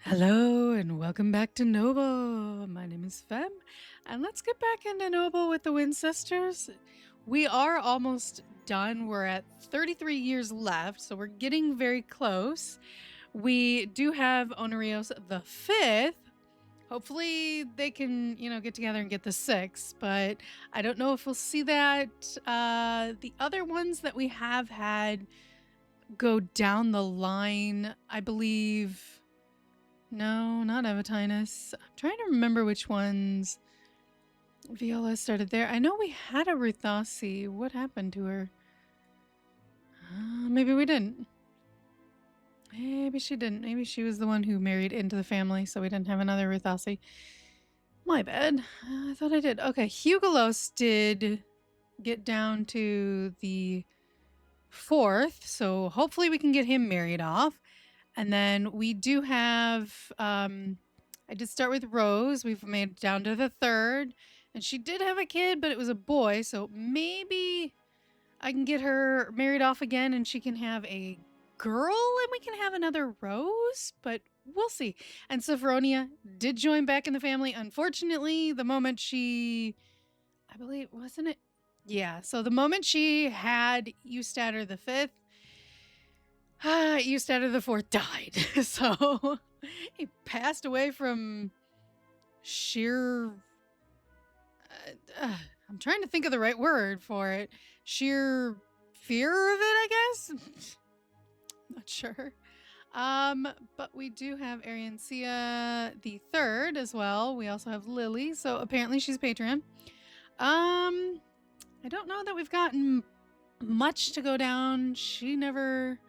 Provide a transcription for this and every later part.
Hello and welcome back to Noble. My name is Fem, and let's get back into Noble with the Wincesters. We are almost done. We're at 33 years left, so we're getting very close. We do have Honorios the Fifth. Hopefully they can, get together and get the sixth, but I don't know if we'll see that. The other ones that we have had go down the line, I believe. No, not Avatinus. I'm trying to remember which ones Viola started there. I know we had a Ruthasi. What happened to her? Maybe we didn't. Maybe she didn't. Maybe she was the one who married into the family, so we didn't have another Ruthasi. My bad. I thought I did. Okay, Hugolos did get down to the fourth, so hopefully we can get him married off. And then we do have, I did start with Rose. We've made it down to the third. And she did have a kid, but it was a boy. So maybe I can get her married off again and she can have a girl and we can have another Rose. But we'll see. And Sophronia did join back in the family. Unfortunately, the moment she, I believe, wasn't it? Yeah. So the moment she had Eustater the Fifth, Eustater the Fourth died. So he passed away from sheer. I'm trying to think of the right word for it. Sheer fear of it, I guess. Not sure. But we do have Ariancia the Third as well. We also have Lily, so apparently she's Patreon. I don't know that we've gotten much to go down. She never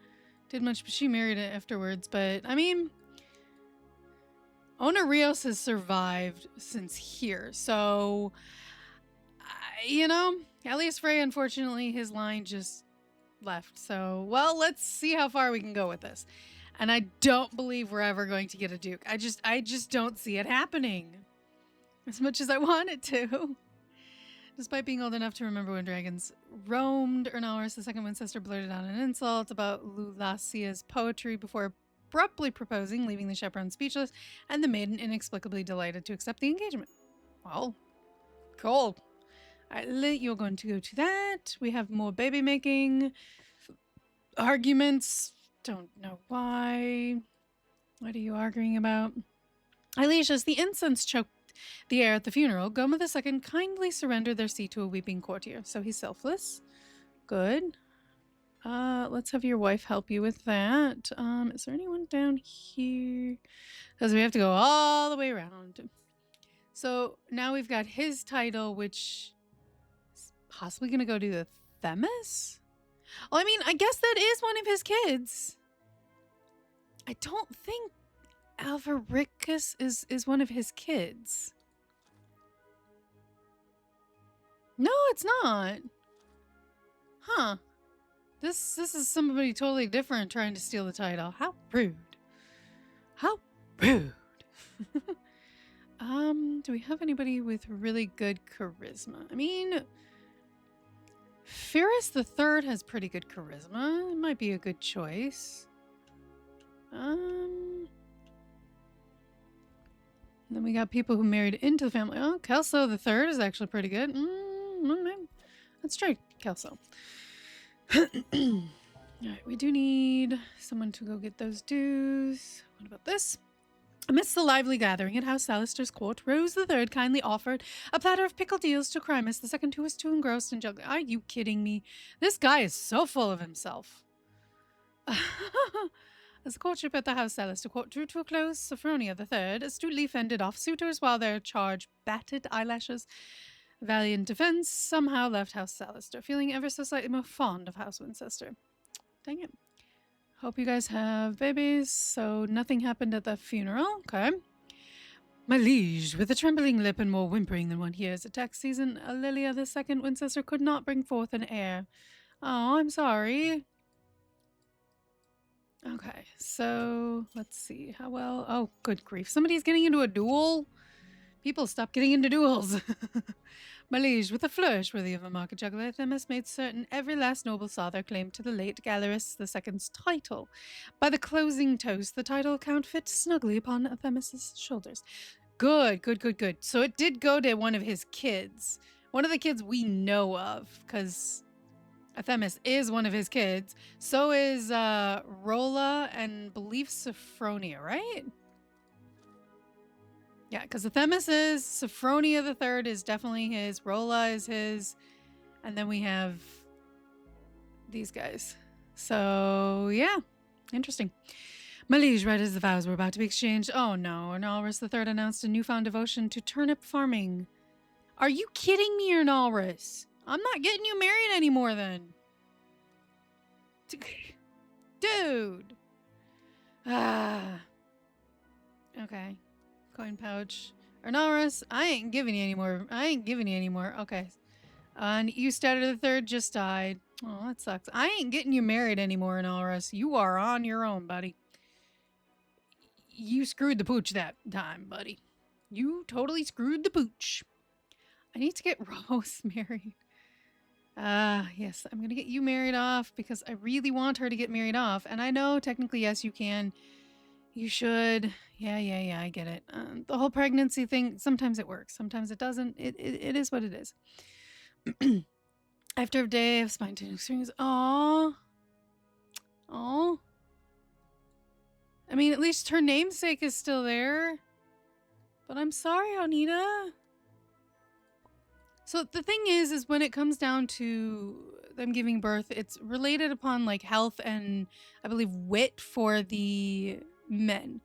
did much, but she married it afterwards. But I mean, Honorios has survived since here, so Elias Frey, unfortunately, his line just left. So, well, let's see how far we can go with this. And I don't believe we're ever going to get a Duke. I just don't see it happening as much as I want it to. Despite being old enough to remember when dragons roamed, Ernalris, the second Wincester, blurted out an insult about Lulacia's poetry before abruptly proposing, leaving the chaperone speechless, and the maiden inexplicably delighted to accept the engagement. Well, cool. All right, you're going to go to that. We have more baby making arguments. Don't know why. What are you arguing about? Alicia's the incense choked the air at the funeral. Goma II kindly surrendered their seat to a weeping courtier, so he's selfless. Good. Let's have your wife help you with that. Is there anyone down here? Because we have to go all the way around. So now we've got his title, which is possibly going to go to the Themis? Well, I mean, I guess that is one of his kids. I don't think Alvaricus is one of his kids. No, it's not. Huh. This is somebody totally different trying to steal the title. How rude. How rude. Do we have anybody with really good charisma? I mean, Ferris the Third has pretty good charisma. It might be a good choice. Then we got people who married into the family. Oh, Kelso the Third is actually pretty good. Let's try Kelso. Alright, we do need someone to go get those dues. What about this? Amidst the lively gathering at House Salister's court, Rose the Third kindly offered a platter of pickled eels to Crimus the Second, who was too engrossed in juggling. Are you kidding me? This guy is so full of himself. As the courtship at the House Salister court drew to a close, Sophronia the Third astutely fended off suitors while their charge batted eyelashes. Valiant defense somehow left House Salister, feeling ever so slightly more fond of House Wincester. Dang it. Hope you guys have babies. So nothing happened at the funeral. Okay. My liege, with a trembling lip and more whimpering than one hears at tax season, Lilia the Second Wincester could not bring forth an heir. Oh, I'm sorry. Okay, so let's see. How well? Oh, good grief. Somebody's getting into a duel? People, stop getting into duels. My liege, with a flourish worthy of a market juggler, Themis made certain every last noble saw their claim to the late Galerius II's title. By the closing toast, the title count fit snugly upon Themis's shoulders. Good, good, good, good. So it did go to one of his kids. One of the kids we know of, because Themis is one of his kids. So is Rolla and believe Sophronia, right? Yeah, because Themis is, Sophronia the Third is definitely his, Rolla is his, and then we have these guys. So, yeah, interesting. My liege, right as the vows were about to be exchanged, oh no, Arnalrus the Third announced a newfound devotion to turnip farming. Are you kidding me, Arnalrus? I'm not getting you married anymore then. Dude. Ah. Okay. Coin pouch. Arnalrus, I ain't giving you anymore. Okay. And Eustater the Third just died. Oh, that sucks. I ain't getting you married anymore, Arnalrus. You are on your own, buddy. You screwed the pooch that time, buddy. You totally screwed the pooch. I need to get Rose married. Yes, I'm gonna get you married off because I really want her to get married off. And I know technically, yes, you can. You should. Yeah, I get it. The whole pregnancy thing, sometimes it works. Sometimes it doesn't. It is what it is. After a day of spine-tingling strings. Aww. I mean, at least her namesake is still there. But I'm sorry, Onita. So the thing is when it comes down to them giving birth, it's related upon like health and I believe wit for the men.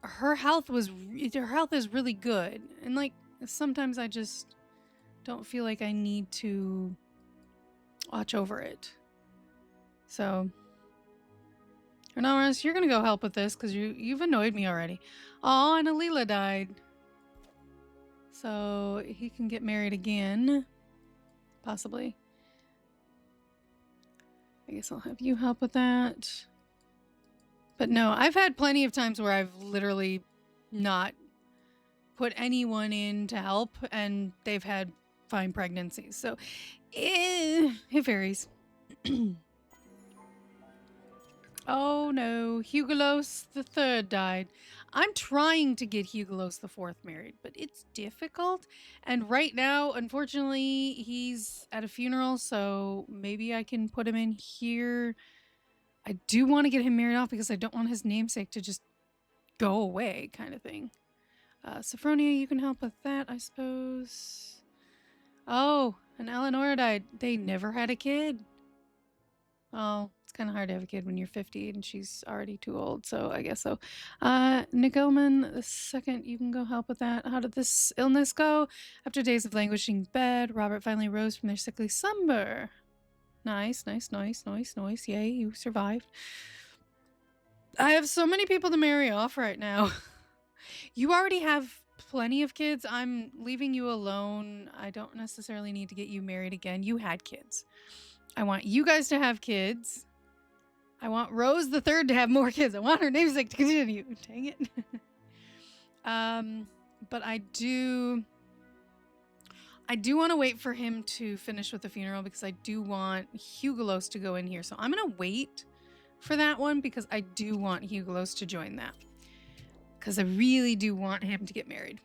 Her health is really good, and like sometimes I just don't feel like I need to watch over it. So, Arnalrus, you're gonna go help with this because you've annoyed me already. Oh, and Alila died. So he can get married again. Possibly. I guess I'll have you help with that. But no, I've had plenty of times where I've literally not put anyone in to help and they've had fine pregnancies. So it varies. Oh no, Hugolos the Third died. I'm trying to get Hugolos the Fourth married, but it's difficult. And right now, unfortunately, he's at a funeral, so maybe I can put him in here. I do want to get him married off because I don't want his namesake to just go away, kind of thing. Sophronia, you can help with that, I suppose. Oh, and Eleanor died. They never had a kid. Oh, it's kind of hard to have a kid when you're 50 and she's already too old, so I guess so. Nickelman the Second, you can go help with that. How did this illness go? After days of languishing bed, Robert finally rose from their sickly slumber. Nice. Yay, you survived. I have so many people to marry off right now. You already have plenty of kids. I'm leaving you alone. I don't necessarily need to get you married again. You had kids. I want you guys to have kids. I want Rose the Third to have more kids. I want her namesake to continue. Dang it. But I do want to wait for him to finish with the funeral because I do want Hugolos to go in here. So I'm going to wait for that one because I do want Hugolos to join that. Because I really do want him to get married.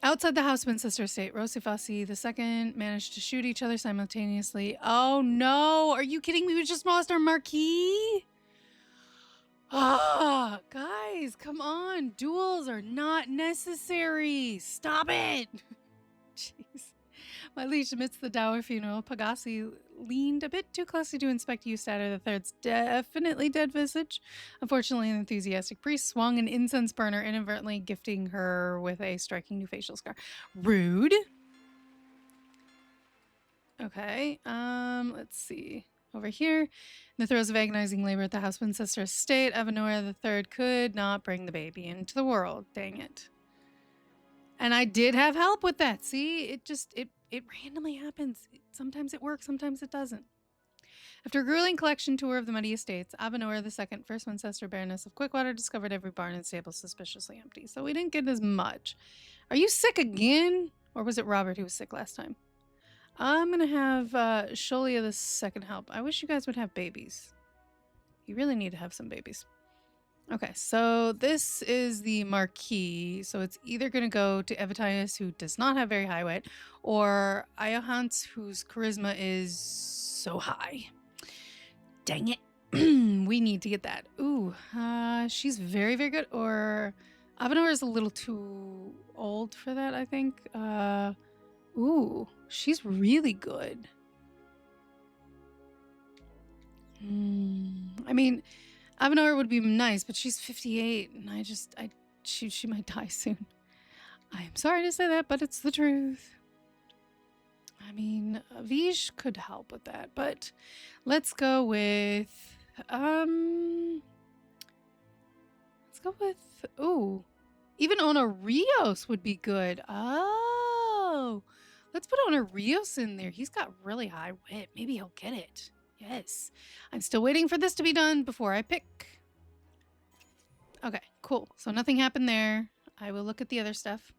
Outside the houseman sister estate, Rosifasi II managed to shoot each other simultaneously. Oh no, are you kidding me? We just lost our marquis? Ah, guys, come on. Duels are not necessary. Stop it. Jeez. My liege, amidst the dour funeral, Pagasi leaned a bit too closely to inspect Eustater III's definitely dead visage. Unfortunately, an enthusiastic priest swung an incense burner, inadvertently gifting her with a striking new facial scar. Rude. Okay, let's see. Over here, in the throes of agonizing labor at the houseman's sister estate, Avenora III could not bring the baby into the world. Dang it. And I did have help with that. See, it randomly happens. Sometimes it works, sometimes it doesn't. After a grueling collection tour of the muddy estates, Abenora II, first Winchester Baroness of Quickwater, discovered every barn and stable suspiciously empty. So we didn't get as much. Are you sick again? Or was it Robert who was sick last time? I'm gonna have Sholia the second help. I wish you guys would have babies. You really need to have some babies. Okay, so this is the marquee. So it's either going to go to Evatius, who does not have very high wit, or Iohans, whose charisma is so high. Dang it. We need to get that. Ooh, she's very, very good. Or Avenor is a little too old for that, I think. Ooh, she's really good. I mean, Avenor would be nice, but she's 58, and she might die soon. I am sorry to say that, but it's the truth. I mean, Vij could help with that, but let's go with, ooh, even Honorios would be good. Oh, let's put Honorios in there. He's got really high wit. Maybe he'll get it. Yes. I'm still waiting for this to be done before I pick. Okay, cool. So nothing happened there. I will look at the other stuff.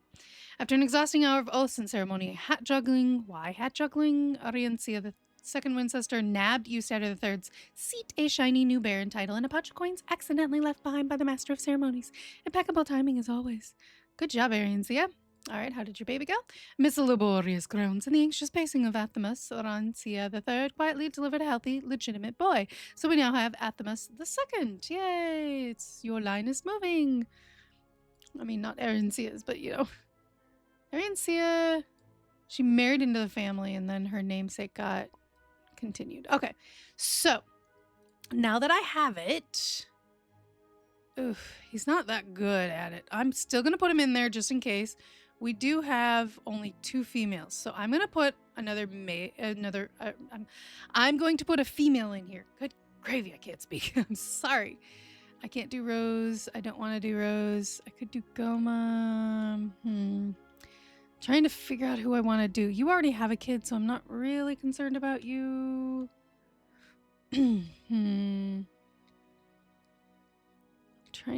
After an exhausting hour of oaths and ceremony, hat juggling, Ariencia the second Winchester nabbed Eustader the third's seat, a shiny new baron title, and a pouch of coins accidentally left behind by the master of ceremonies. Impeccable timing as always. Good job, Ariencia. All right, how did your baby go? Amidst the laborious groans and the anxious pacing of Athamas, Arancia the third quietly delivered a healthy, legitimate boy. So we now have Athamas the second. Yay! Your line is moving. I mean, not Arancia's, but you know. Arancia, she married into the family, and then her namesake got continued. Okay, so now that I have it, oof, he's not that good at it. I'm still gonna put him in there just in case. We do have only 2 females, so I'm gonna put I'm going to put a female in here. Good gravy, I can't speak. I'm sorry. I can't do Rose. I don't want to do Rose. I could do Goma. Trying to figure out who I want to do. You already have a kid, so I'm not really concerned about you. Trying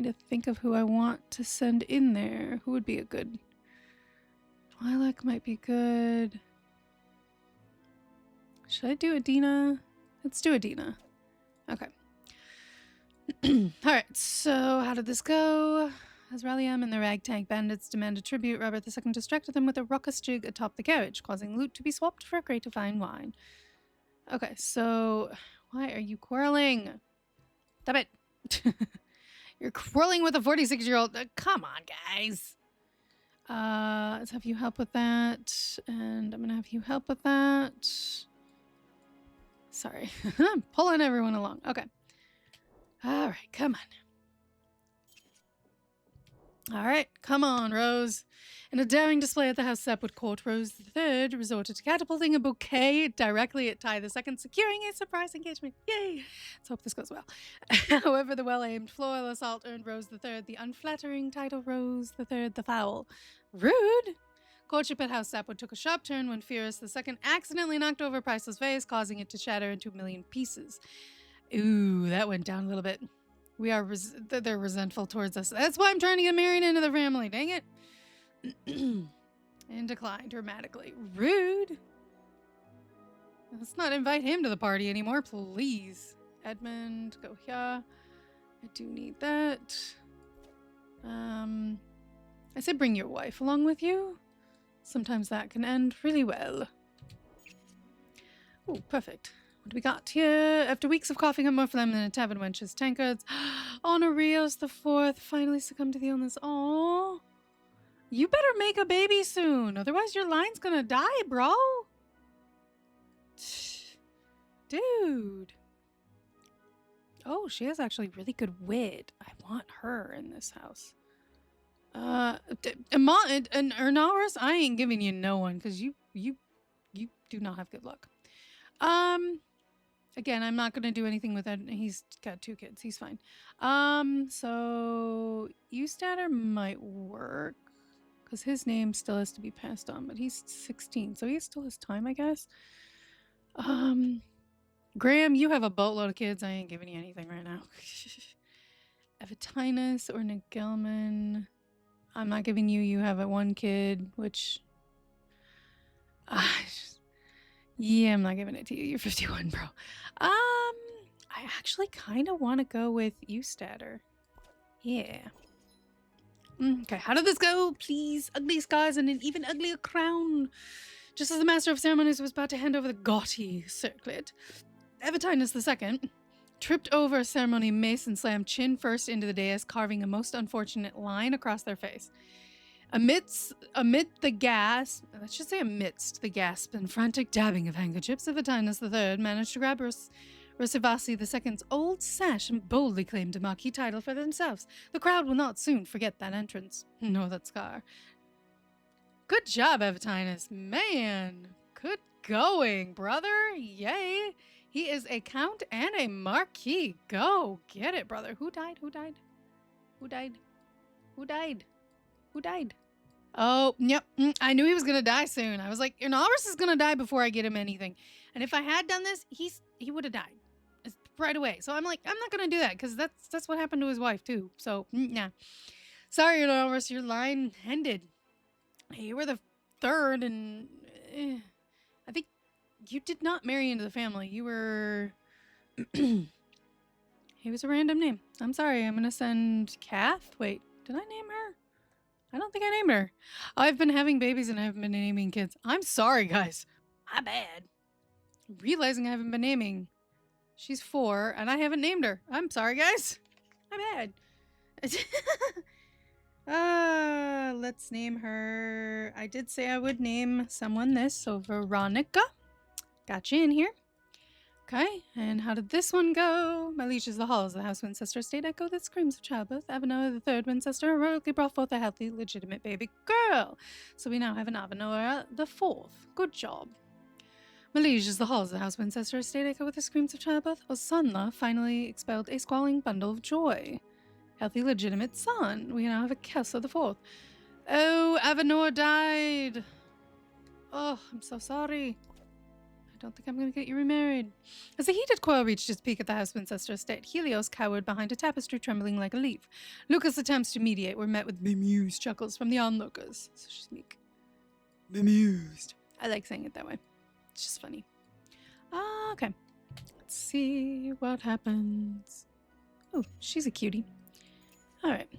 to think of who I want to send in there. Who would be a good... Lilac might be good. Should I do Adina? Let's do Adina. Okay. Alright, so how did this go? As Ralliam and the ragtag bandits demanded tribute, Robert II distracted them with a raucous jig atop the carriage, causing loot to be swapped for a crate of fine wine. Okay, so why are you quarreling? Stop it! You're quarreling with a 46-year-old. Come on, guys. Let's have you help with that, and I'm gonna have you help with that. Sorry, I'm pulling everyone along. Okay. All right, come on. All right, come on, Rose. In a daring display at the House Sapwood Court, Rose III resorted to catapulting a bouquet directly at Ty II, securing a surprise engagement. Yay! Let's hope this goes well. However, the well-aimed floral assault earned Rose III the unflattering title Rose III the Foul. Rude! Courtship at House Sapwood took a sharp turn when Furious II accidentally knocked over Priceless vase, causing it to shatter into a million pieces. Ooh, that went down a little bit. They're resentful towards us. That's why I'm trying to get married into the family. Dang it. And decline dramatically. Rude. Let's not invite him to the party anymore, please. Edmund, go here. I do need that. I said bring your wife along with you. Sometimes that can end really well. Oh, perfect. What do we got here? After weeks of coughing up more phlegm than a tavern wench's tankards, Honorios the Fourth finally succumbed to the illness. Aww. You better make a baby soon, otherwise your line's gonna die, bro. Dude. Oh, she has actually really good wit. I want her in this house. And Ernaris, I ain't giving you no one because you do not have good luck. Again, I'm not gonna do anything with that. He's got 2 kids. He's fine. So Eustader might work because his name still has to be passed on, but he's 16, so he still has time, I guess. Graham, you have a boatload of kids. I ain't giving you anything right now. Evatinus or Nigelman. I'm not giving you. You have a 1 kid, which Yeah, I'm not giving it to you. You're 51, bro. I actually kind of want to go with Eustatter. Yeah. Okay, how did this go? Please, ugly skies and an even uglier crown. Just as the master of ceremonies was about to hand over the gaudy circlet, Evatinus II tripped over a ceremony mace and slammed chin first into the dais, carving a most unfortunate line across their face. Amidst the gasp and frantic dabbing of handkerchiefs, Evatinus III managed to grab Rosivasi II's old sash and boldly claimed a marquis title for themselves. The crowd will not soon forget that entrance, nor that scar. Good job, Evatinus. Man, good going, brother. Yay. He is a count and a marquis. Go get it, brother. Who died? Who died? Who died? Who died? Who died? Oh, yep. I knew he was going to die soon. I was like, Ernalris is going to die before I get him anything. And if I had done this, he would have died right away. So I'm like, I'm not going to do that because that's what happened to his wife too. So, nah. Sorry, Ernalris, your line ended. You were the third, and I think you did not marry into the family. You were... He was a random name. I'm sorry. I'm going to send Kath. Wait, did I name her? I don't think I named her. I've been having babies and I haven't been naming kids. I'm sorry, guys. My bad. Realizing I haven't been naming. She's 4, and I haven't named her. I'm sorry, guys. My bad. Let's name her. I did say I would name someone this, so Veronica. Got you in here. Okay, and how did this one go? My liege is the halls of the House Winchester State echo that screams of childbirth. Avonora the third Winchester heroically brought forth a healthy, legitimate baby girl. So we now have an Avonora the fourth. Good job. My liege is the halls of the House Winchester Estate echo with the screams of childbirth. Osanla finally expelled a squalling bundle of joy. Healthy, legitimate son. We now have a Kelso the fourth. Oh, Avonora died. Oh, I'm so sorry. I don't think I'm going to get you remarried. As the heated quarrel reached its peak at the House Winchester Estate, Helios cowered behind a tapestry, trembling like a leaf. Lucas' attempts to mediate were met with bemused chuckles from the onlookers. So she's meek. Bemused. I like saying it that way. It's just funny. Okay. Let's see what happens. Oh, she's a cutie. All right.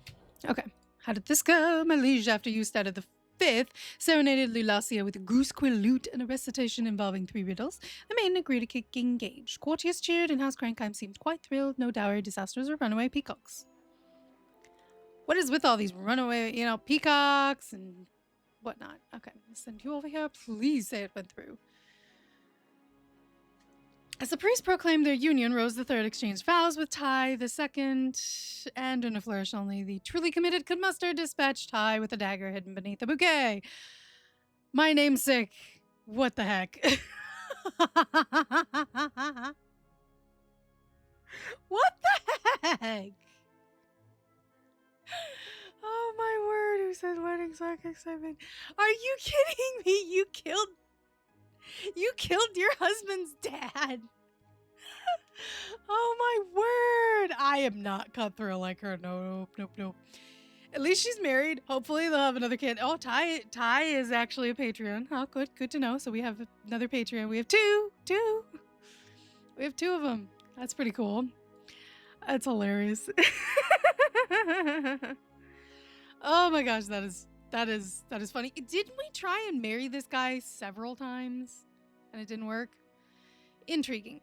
Okay. How did this go? My liege, after you started the 5th, serenaded Lulacia with a goose quill lute and a recitation involving 3 riddles. The maiden agreed to kick engaged. Courtiers cheered, and House Crankheim seemed quite thrilled. No dowry, disasters, or runaway peacocks. What is with all these runaway, peacocks and whatnot? Okay, I'll send you over here. Please say it went through. As the priest proclaimed their union, Rose III exchanged vows with Ty II, and in a flourish only the truly committed could muster, dispatched Ty with a dagger hidden beneath the bouquet. My namesake. What the heck? What the heck? Oh my word, who said wedding spark excitement? Are you kidding me? You killed your husband's dad. Oh my word. I am not cutthroat like her. Nope. At least she's married. Hopefully they'll have another kid. Oh, Ty is actually a Patreon. Oh, good to know. So we have another Patreon. We have two. We have 2 of them. That's pretty cool. That's hilarious. Oh my gosh, that is funny. Didn't we try and marry this guy several times and it didn't work? Intriguing.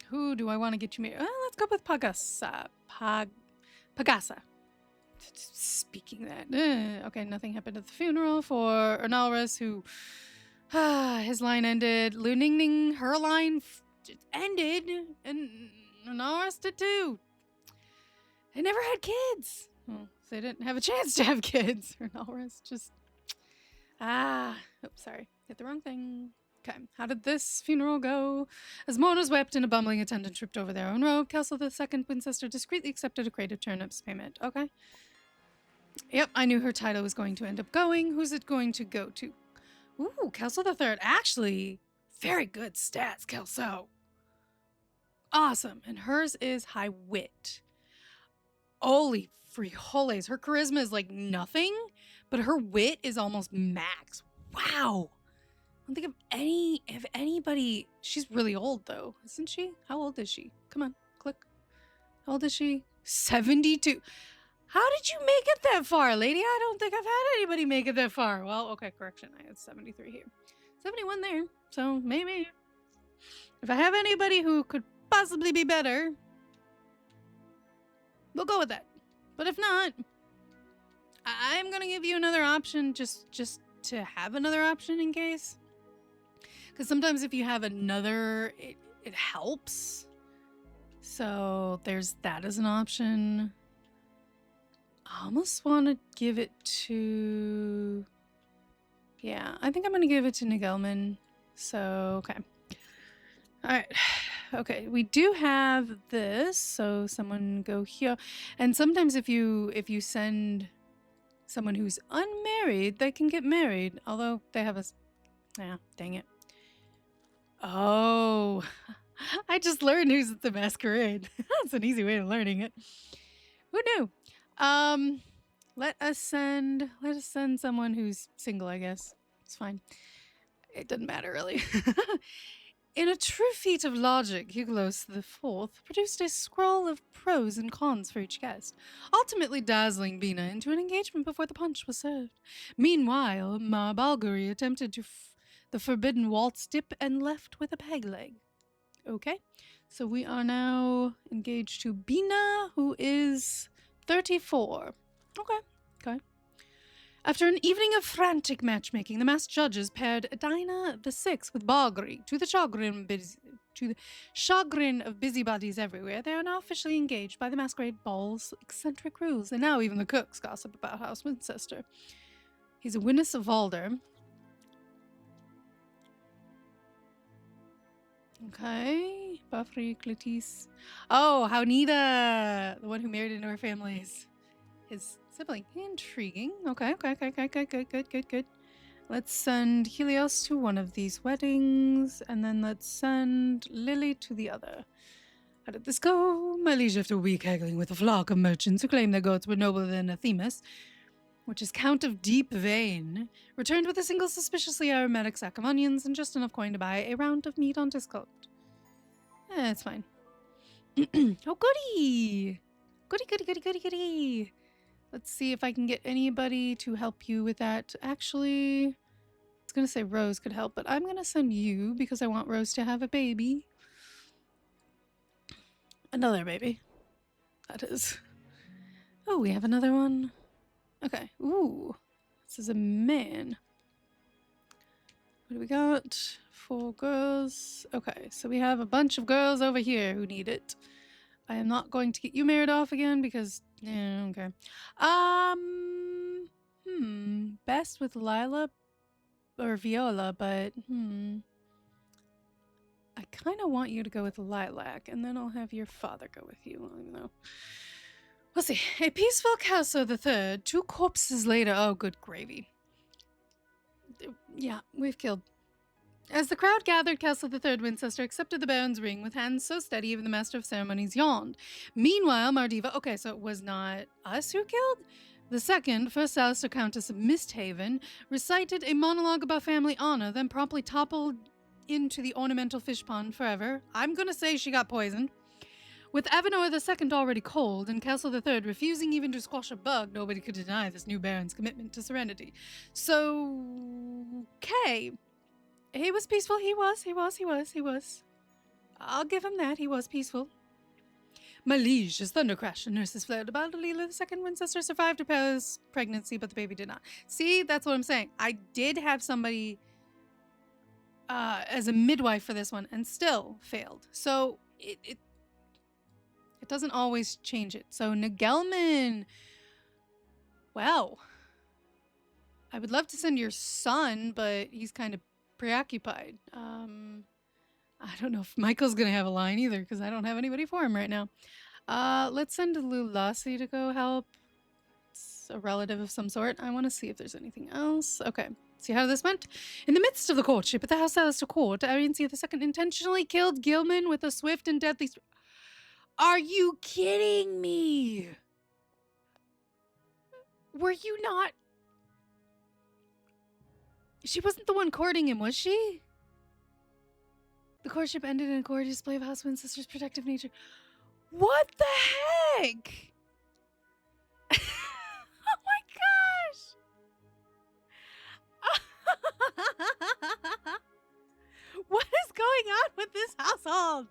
Who do I want to get you married? Let's go with Pagasa. Pagasa. Speaking that. Okay, nothing happened at the funeral for Ernalris, who his line ended. Lu Ningning, her line ended, and Ernalris did too. They never had kids. Well, they didn't have a chance to have kids. Ernalris just... Oops, sorry. Hit the wrong thing. Okay, how did this funeral go? As mourners wept and a bumbling attendant tripped over their own robe, Kelso II Winchester discreetly accepted a crate of turnips payment. Okay. Yep, I knew her title was going to end up going. Who's it going to go to? Ooh, Kelso III. Actually, very good stats, Kelso. Awesome. And hers is high wit. Holy frijoles. Her charisma is like nothing, but her wit is almost max. Wow. I don't think of anybody. She's really old though, isn't she? How old is she? Come on, click. How old is she? 72. How did you make it that far, lady? I don't think I've had anybody make it that far. Well, okay, correction. I had 73 here. 71 there. So maybe if I have anybody who could possibly be better, we'll go with that. But if not, I'm gonna give you another option just to have another option in case. Because sometimes if you have another, it helps. So there's that as an option. I almost want to give it to... Yeah, I think I'm going to give it to Nigelman. So, okay. All right. Okay, we do have this. So someone go here. And sometimes if you send someone who's unmarried, they can get married. Although they have a... Yeah, dang it. Oh, I just learned who's at the masquerade. That's an easy way of learning it. Who knew? Let us send someone who's single, I guess. It's fine. It doesn't matter really. In a true feat of logic, Hugolos IV produced a scroll of pros and cons for each guest, ultimately dazzling Bina into an engagement before the punch was served. Meanwhile, Ma Balguri attempted the forbidden waltz dip and left with a peg leg. Okay, so we are now engaged to Bina, who is 34. Okay. After an evening of frantic matchmaking, the masked judges paired Dinah the Sixth with Balguri to the chagrin of busybodies everywhere. They are now officially engaged by the masquerade ball's eccentric rules, and now even the cooks gossip about House Winchester. He's a witness of Valder. Okay, Buffy, Cletis. Oh, Haunida, the one who married into her family's his sibling. Intriguing. Okay. Good. Let's send Helios to one of these weddings, and then let's send Lily to the other. How did this go? My liege, after a week haggling with a flock of merchants who claimed their goats were nobler than Themis, which is Count of Deep Vein, returned with a single suspiciously aromatic sack of onions and just enough coin to buy a round of meat on discount. It's fine. Oh, goody! Goody. Let's see if I can get anybody to help you with that. Actually, I was going to say Rose could help, but I'm going to send you because I want Rose to have a baby. Another baby. That is. Oh, we have another one. Okay. Ooh. This is a man. What do we got? 4 girls. Okay, so we have a bunch of girls over here who need it. I am not going to get you married off again because... Yeah, okay. Best with Lila or Viola, but I kind of want you to go with Lilac, and then I'll have your father go with you, even though... We'll see. A peaceful Kelso the Third, 2 corpses later. Oh, good gravy. Yeah, we've killed. As the crowd gathered, Kelso the Third Winchester accepted the Baron's ring with hands so steady even the Master of Ceremonies yawned. Meanwhile, Mardiva... Okay, so it was not us who killed? The second, First Alistair Countess of Misthaven, recited a monologue about family honor, then promptly toppled into the ornamental fish pond forever. I'm gonna say she got poisoned. With Avenor the Second already cold, and Kelso the Third refusing even to squash a bug, nobody could deny this new Baron's commitment to serenity. So... Okay... He was peaceful. He was. I'll give him that. He was peaceful. My liege, his thunder crashed and nurses flared about. Leela II Winchester survived her perilous pregnancy, but the baby did not. See, that's what I'm saying. I did have somebody as a midwife for this one and still failed. So it doesn't always change it. So Nigelman. Wow. I would love to send your son, but he's kind of preoccupied. I don't know if Michael's gonna have a line either because I don't have anybody for him right now. Let's send Lulassi to go help. It's a relative of some sort. I want to see if there's anything else. Okay, see how this went? In the midst of the courtship at the House Alistair Court, Ariancia II intentionally killed Gilman with a swift and deadly... Are you kidding me? Were you not... She wasn't the one courting him, was she? The courtship ended in a gorgeous display of house sister's protective nature. What the heck? Oh my gosh! What is going on with this household?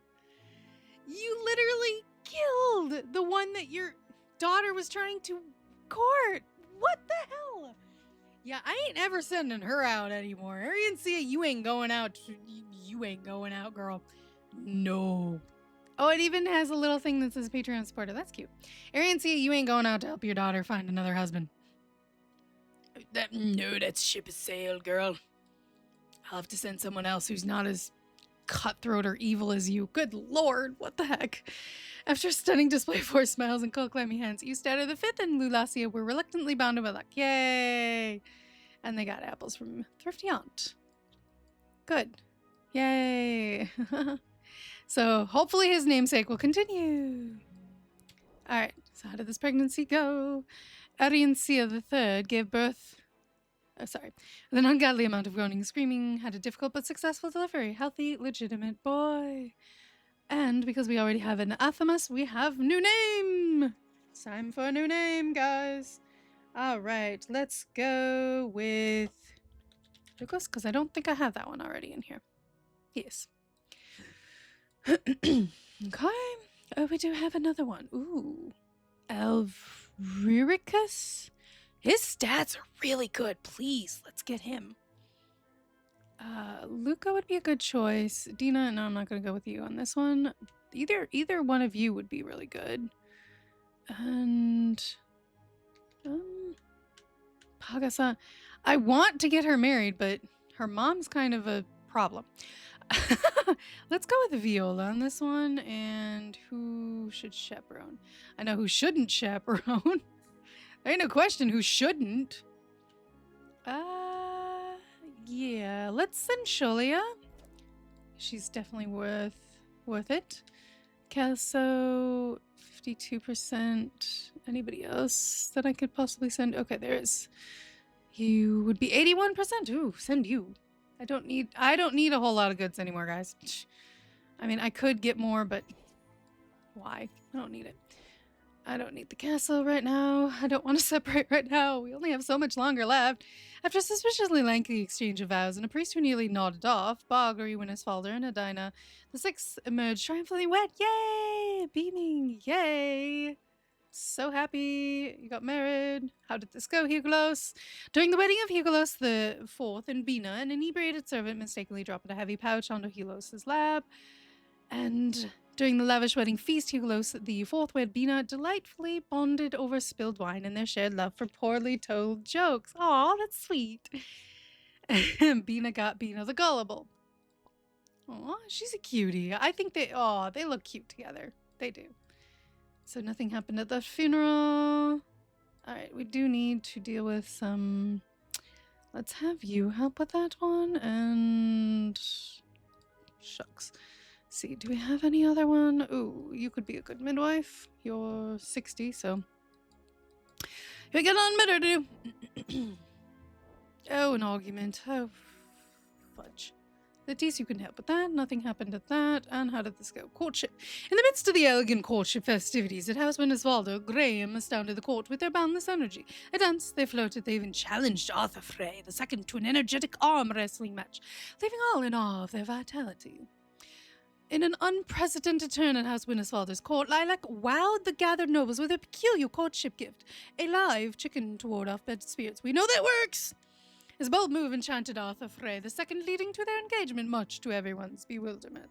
You literally killed the one that your daughter was trying to court. What the hell? Yeah, I ain't ever sending her out anymore. Ariancia, you ain't going out. You ain't going out, girl. No. Oh, it even has a little thing that says Patreon supporter. That's cute. Ariancia, you ain't going out to help your daughter find another husband. No, that ship has sailed, girl. I'll have to send someone else who's not as cutthroat or evil as you. Good lord, what the heck? After a stunning display of 4 smiles and cold clammy hands, you started the 5th and Lulacia were reluctantly bounded by luck. Yay! And they got apples from Thrifty Aunt. Good. Yay! So hopefully his namesake will continue. Alright, so how did this pregnancy go? Ariancia III gave birth... with an ungodly amount of groaning and screaming, had a difficult but successful delivery. Healthy, legitimate boy. And because we already have an Athamas, we have new name! It's time for a new name, guys. Alright, let's go with Lucas, because I don't think I have that one already in here. Yes. Okay. Oh, we do have another one. Ooh. Elvricus? His stats are really good. Please, let's get him. Luca would be a good choice. Dina, no, I'm not going to go with you on this one. Either one of you would be really good. And... Pagasa. I want to get her married, but her mom's kind of a problem. Let's go with Viola on this one. And who should chaperone? I know who shouldn't chaperone. There ain't no question who shouldn't. Yeah, let's send Sholia. She's definitely worth it. Kelso, 52%. Anybody else that I could possibly send? Okay, there is. You would be 81%. Ooh, send you. I don't need a whole lot of goods anymore, guys. I mean, I could get more, but why? I don't need it. I don't need the castle right now. I don't want to separate right now. We only have so much longer left. After a suspiciously lengthy exchange of vows and a priest who nearly nodded off, Bog, Winnisfalder, and Adina, the 6 emerged triumphantly wet. Yay! Beaming. Yay! So happy you got married. How did this go, Hugolos? During the wedding of Hugolos the 4th and Bina, an inebriated servant mistakenly dropped a heavy pouch onto Hugolos' lap. And during the lavish wedding feast, Hugolos the 4th wed Bina delightfully bonded over spilled wine and their shared love for poorly told jokes. Aw, that's sweet. Bina got Bina the gullible. Aw, she's a cutie. I think they look cute together. They do. So nothing happened at the funeral. Alright, we do need to deal with some... Let's have you help with that one, and... Shucks. See, do we have any other one? Ooh, you could be a good midwife. You're 60, so... You get on better to do. Oh, an argument. Oh, fudge. Lettice, you can help with that. Nothing happened at that. And how did this go? Courtship. In the midst of the elegant courtship festivities at House Winnisvaldo, Graham astounded the court with their boundless energy. At dance, they flirted, they even challenged Arthur Frey II to an energetic arm wrestling match, leaving all in awe of their vitality. In an unprecedented turn at House Winnisvaldo's court, Lilac wowed the gathered nobles with a peculiar courtship gift, a live chicken to ward off bad spirits. We know that works! His bold move enchanted Arthur Frey II, leading to their engagement, much to everyone's bewilderment.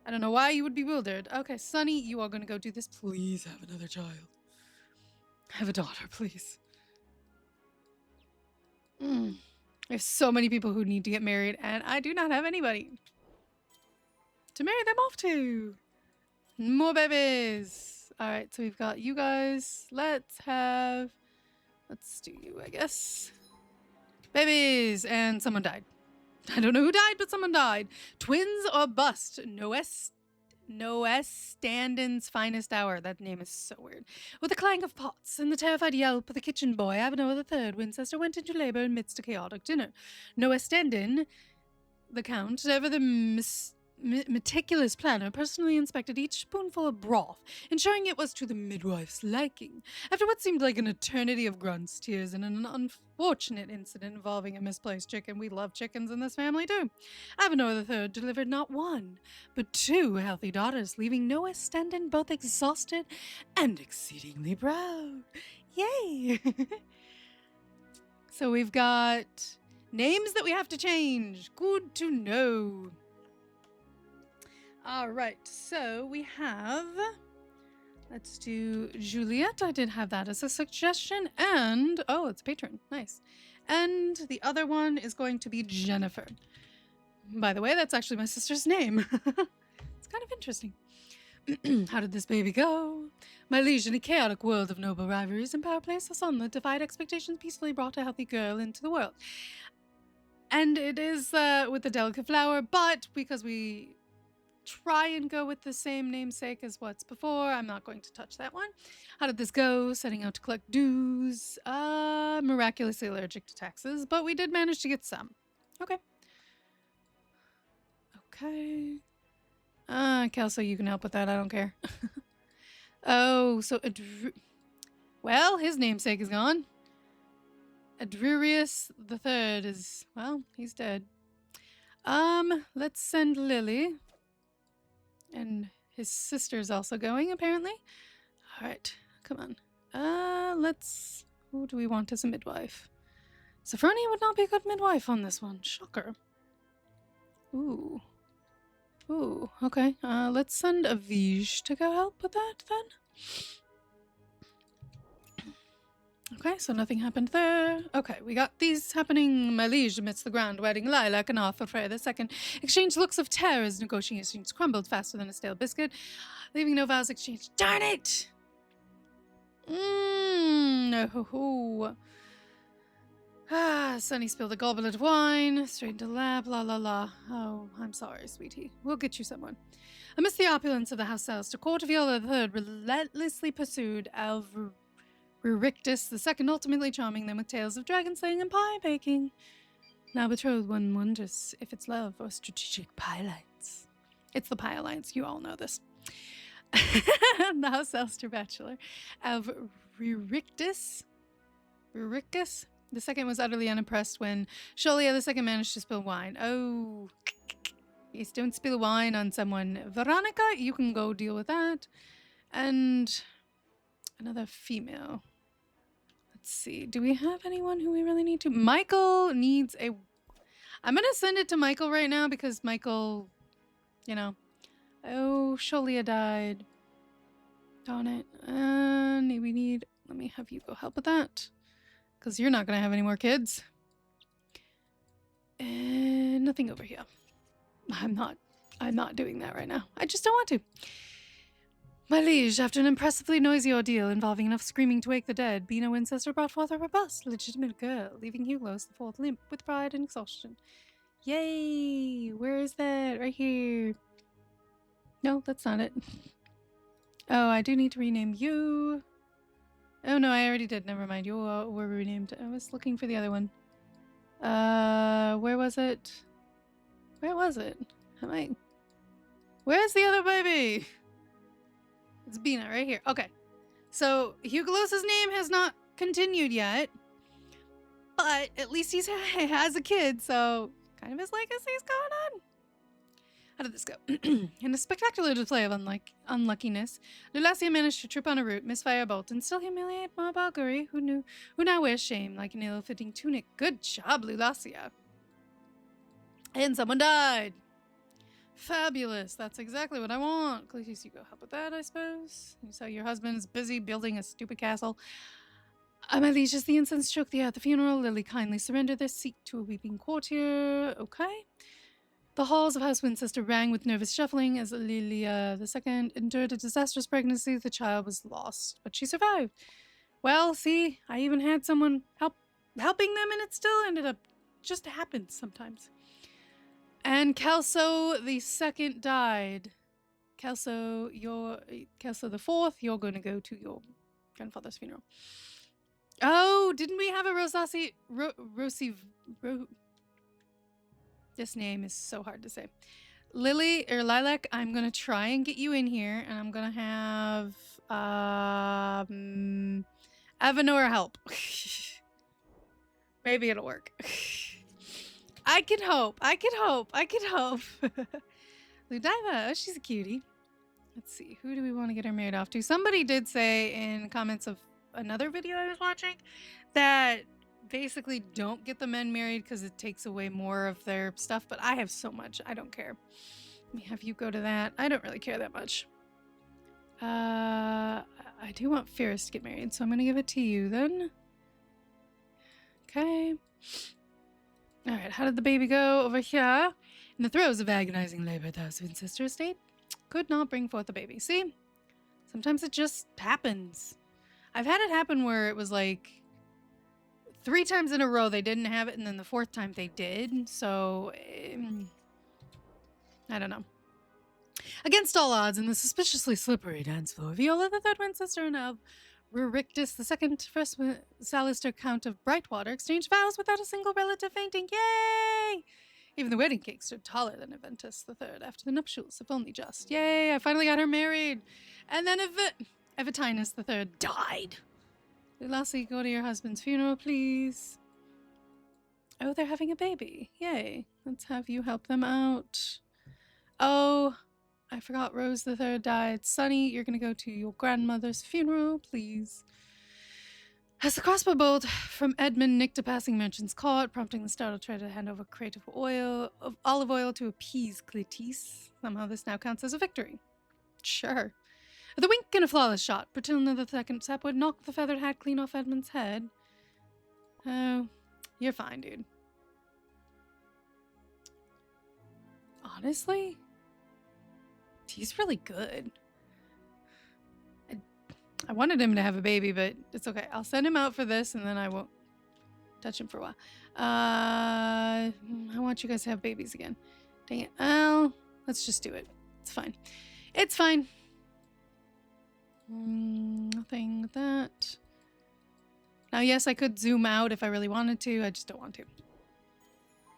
I don't know why you would be bewildered. Okay, Sonny, you are going to go do this. Please have another child. Have a daughter, please. There's so many people who need to get married, and I do not have anybody to marry them off to. More babies. All right, so we've got you guys. Let's do you, I guess. Babies! And someone died. I don't know who died, but someone died. Twins or bust. Noah Standen's finest hour. That name is so weird. With the clang of pots and the terrified yelp of the kitchen boy, Avenor III, Winchester went into labor amidst a chaotic dinner. Noah Standen, the Count, ever the meticulous planner, personally inspected each spoonful of broth, ensuring it was to the midwife's liking. After what seemed like an eternity of grunts, tears, and an unfortunate incident involving a misplaced chicken — we love chickens in this family too — Avenor III delivered not one, but 2 healthy daughters, leaving Noah Standen both exhausted and exceedingly proud. Yay! So we've got names that we have to change. Good to know. All right, so we have, let's do Juliet. I did have that as a suggestion. And, oh, it's patron. Nice. And the other one is going to be Jennifer. By the way, that's actually my sister's name. It's kind of interesting. How did this baby go? My liege, in a chaotic world of noble rivalries and power plays, a son that defied expectations peacefully brought a healthy girl into the world. And it is with the delicate flower, but because we try and go with the same namesake as what's before, I'm not going to touch that one. How did this go? Setting out to collect dues. Miraculously allergic to taxes, but we did manage to get some. Okay. Okay. Kelso, you can help with that. I don't care. Oh, so well, his namesake is gone. Adrurius the Third is, well, he's dead. Let's send Lily. And his sister's also going, apparently. All right, come on. Who do we want as a midwife? Sophronia would not be a good midwife on this one. Shocker. Ooh, okay. Let's send Avij to go help with that, then. Okay, so nothing happened there. Okay, we got these happening. My liege amidst the grand wedding, Lilac and Arthur Frey II exchanged looks of terror as negotiations crumbled faster than a stale biscuit, leaving no vows exchanged. Darn it! No. Sonny spilled a goblet of wine, straightened a lap, la la la. Oh, I'm sorry, sweetie. We'll get you someone. Amidst the opulence of the house Alistair, Court of Viola III relentlessly pursued Rurictus the Second, ultimately charming them with tales of dragon slaying and pie baking. Now betrothed, one wonders if it's love or strategic pie alliance. It's the pie alliance. You all know this. The house Alistair Bachelor of Rurictus the Second was utterly unimpressed when Sholia the Second managed to spill wine. Oh, yes, don't spill wine on someone. Veronica, you can go deal with that. And another female. Let's see. Do we have anyone who we really need to? Michael needs a... I'm going to send it to Michael right now because Michael, you know. Oh, Sholia died. Darn it. We need... Let me have you go help with that. Because you're not going to have any more kids. And nothing over here. I'm not doing that right now. I just don't want to. My liege, after an impressively noisy ordeal involving enough screaming to wake the dead, Bina Winchester brought forth a robust, legitimate girl, leaving Huglos the fourth limp with pride and exhaustion. Yay! Where is that? Right here. No, that's not it. Oh, I do need to rename you. Oh no, I already did. Never mind. You were renamed. I was looking for the other one. Where was it? Where was it? Where's the other baby? It's Bina right here. Okay. So Hugolos' name has not continued yet. But at least he has a kid, so kind of his legacy's going on. How did this go? In a spectacular display of unluckiness, Lulacia managed to trip on a root, misfire a bolt, and still humiliate Ma Balguri, who now wears shame like an ill-fitting tunic. Good job, Lulacia. And someone died. Fabulous. That's exactly what I want. Please, you go help with that, I suppose. You saw your husband is busy building a stupid castle. My liege, as the incense choked the air at the funeral, Lily kindly surrendered their seat to a weeping courtier. Okay. The halls of House Winchester rang with nervous shuffling as Lilia II endured a disastrous pregnancy. The child was lost, but she survived. Well, see, I even had someone helping them, and it still ended up just happens sometimes. And Kelso II died. Kelso, Kelso the Fourth, you're going to go to your grandfather's funeral. Oh, didn't we have a Rosasi? This name is so hard to say. Lily or Lilac, I'm gonna try and get you in here, and I'm gonna have Avenor help. Maybe it'll work. I can hope. I can hope. I can hope. Ludiva, oh, she's a cutie. Let's see, who do we want to get her married off to? Somebody did say in comments of another video I was watching that basically don't get the men married because it takes away more of their stuff, but I have so much, I don't care. Let me have you go to that. I don't really care that much. I do want Ferris to get married, so I'm gonna give it to you then. Okay. All right, how did the baby go over here? In the throes of agonizing labor at the House of Ancestor Estate, could not bring forth a baby. See? Sometimes it just happens. I've had it happen where it was like 3 times in a row they didn't have it, and then the 4th time they did. So, I don't know. Against all odds, in the suspiciously slippery dance floor, Viola the Third Winchester and of Rurictus the Second, First Salister Count of Brightwater, exchanged vows without a single relative fainting. Yay! Even the wedding cake stood taller than Aventus the Third after the nuptials, if only just. Yay! I finally got her married. And then Evitinus the Third died. Lassie, go to your husband's funeral, please. Oh, they're having a baby. Yay. Let's have you help them out. Oh, I forgot Rose the Third died. Sonny, you're going to go to your grandmother's funeral, please. As the crossbow bolt from Edmund nicked a passing merchant's cart, prompting the startled trader to hand over a crate of olive oil to appease Cletis. Somehow this now counts as a victory. Sure. With a wink and a flawless shot, Bertilda the Second Sapwood knocked the feathered hat clean off Edmund's head. Oh, you're fine, dude. Honestly, he's really good. I wanted him to have a baby, but it's okay. I'll send him out for this, and then I won't touch him for a while. I want you guys to have babies again. Dang it. Oh, let's just do it. It's fine. It's fine. Nothing with that. Now, yes, I could zoom out if I really wanted to. I just don't want to.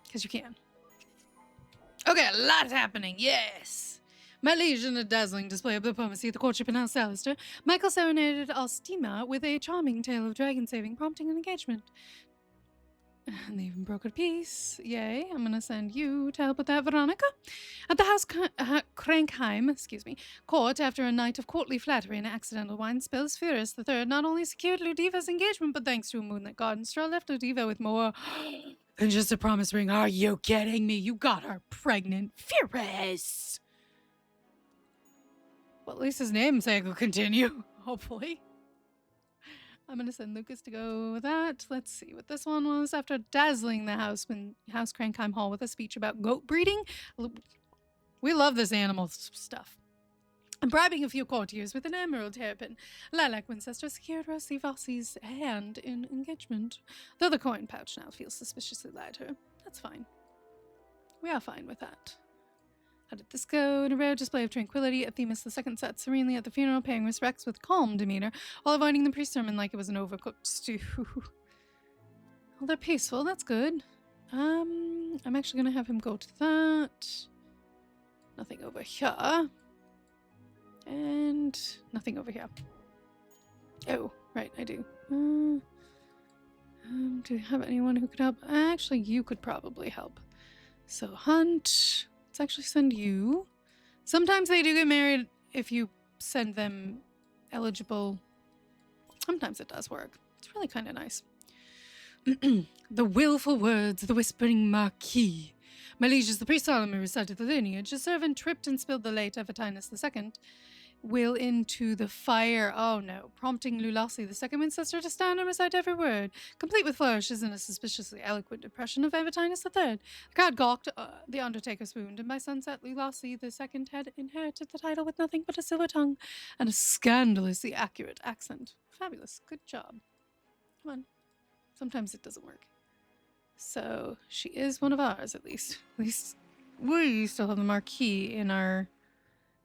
Because you can. Okay, a lot happening. Yes. My liege, in a dazzling display of diplomacy at the courtship in House Salister, Michael serenaded Alstima with a charming tale of dragon saving, prompting an engagement. And they even broke a peace. Yay, I'm gonna send you to help with that, Veronica. At the House Crankheim, court, after a night of courtly flattery and accidental wine spills, Ferris the Third not only secured Ludiva's engagement, but thanks to a moonlit garden stroll, left Ludiva with more than just a promise ring. Are you kidding me? You got her pregnant, Ferris! Well, at least his namesake will continue, hopefully. I'm going to send Lucas to go with that. Let's see what this one was. After dazzling the House Crankheim Hall with a speech about goat breeding. We love this animal stuff. And bribing a few courtiers with an emerald hairpin, Lilac Winchester secured Rosie Vossie's hand in engagement. Though the coin pouch now feels suspiciously lighter. That's fine. We are fine with that. How did this go? In a rare display of tranquility, Athemus II sat serenely at the funeral, paying respects with calm demeanor, while avoiding the priest's sermon like it was an overcooked stew. Well, they're peaceful. That's good. I'm actually going to have him go to that. Nothing over here. And nothing over here. Oh, right, I do. Do you have anyone who could help? Actually, you could probably help. So, Hunt... Let's actually send you. Sometimes they do get married if you send them eligible. Sometimes it does work. It's really kind of nice. The willful words of the whispering Marquis. My lieges, the priest solemnly recited the lineage. A servant tripped and spilled the late Evitinus II. Will into the fire. Oh no. Prompting Lulassi the Second Winchester to stand and recite every word, complete with flourishes and a suspiciously eloquent impression of Evitinus III. The crowd gawked, the undertaker swooned, and by sunset Lulassi the Second had inherited the title with nothing but a silver tongue and a scandalously accurate accent. Fabulous. Good job. Come on. Sometimes it doesn't work. So she is one of ours, at least. At least we still have the Marquis in our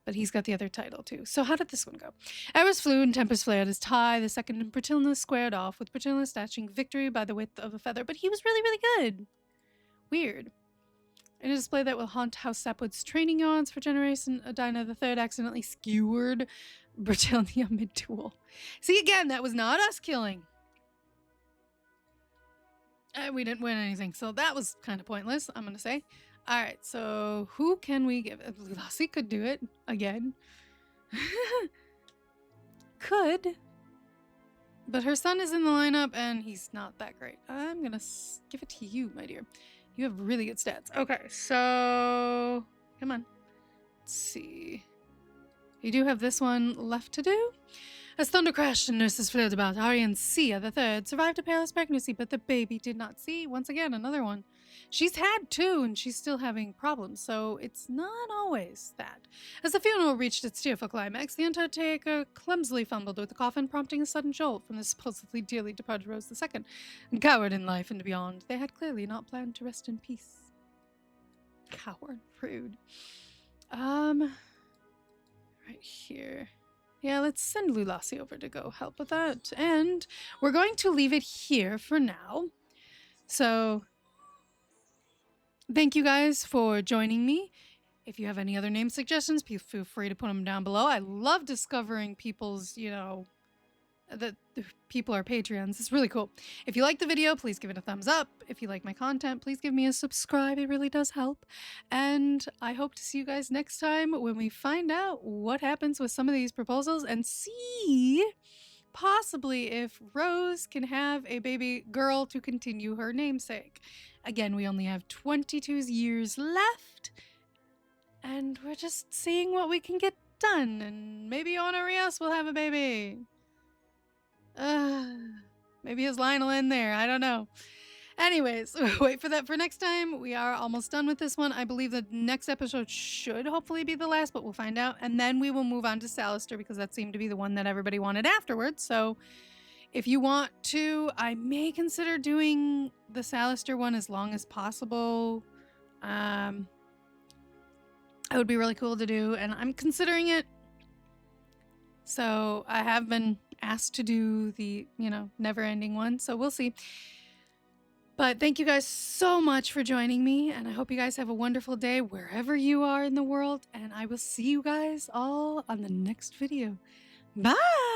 But he's got the other title too. So how did this one go? Eris flew and Tempest flared as tie. The second and Bertilna squared off, with Bertilna snatching victory by the width of a feather. But he was really, really good. Weird. In a display that will haunt House Sapwood's training yards for generation, Dinah the Third accidentally skewered Bertilnia mid-duel. See, again, that was not us killing. We didn't win anything, so that was kind of pointless, I'm going to say. All right, so who can we give? Lassie could do it again. Could. But her son is in the lineup, and he's not that great. I'm going to give it to you, my dear. You have really good stats. Okay, so... Come on. Let's see. You do have this one left to do. As thunder crashed and nurses flared about, Arian Sia the Third survived a perilous pregnancy, but the baby did not. See, once again, another one. She's had two, and she's still having problems, so it's not always that. As the funeral reached its tearful climax, the undertaker clumsily fumbled with the coffin, prompting a sudden jolt from the supposedly dearly departed Rose II. Coward in life and beyond, they had clearly not planned to rest in peace. Coward, rude. Right here. Yeah, let's send Lulassi over to go help with that. And we're going to leave it here for now. So, thank you guys for joining me. If you have any other name suggestions, please feel free to put them down below. I love discovering people's, you know, that people are Patreons. It's really cool. If you like the video, please give it a thumbs up. If you like my content, please give me a subscribe. It really does help. And I hope to see you guys next time when we find out what happens with some of these proposals and see possibly if Rose can have a baby girl to continue her namesake. Again, we only have 22 years left, and we're just seeing what we can get done, and maybe Honorius will have a baby. Maybe his line will end there. I don't know. Anyways, wait for that for next time. We are almost done with this one. I believe the next episode should hopefully be the last, but we'll find out. And then we will move on to Salister because that seemed to be the one that everybody wanted afterwards. So if you want to, I may consider doing the Salister one as long as possible. It would be really cool to do, and I'm considering it. So I have been asked to do the, you know, never-ending one, so we'll see. But thank you guys so much for joining me, and I hope you guys have a wonderful day wherever you are in the world, and I will see you guys all on the next video. Bye!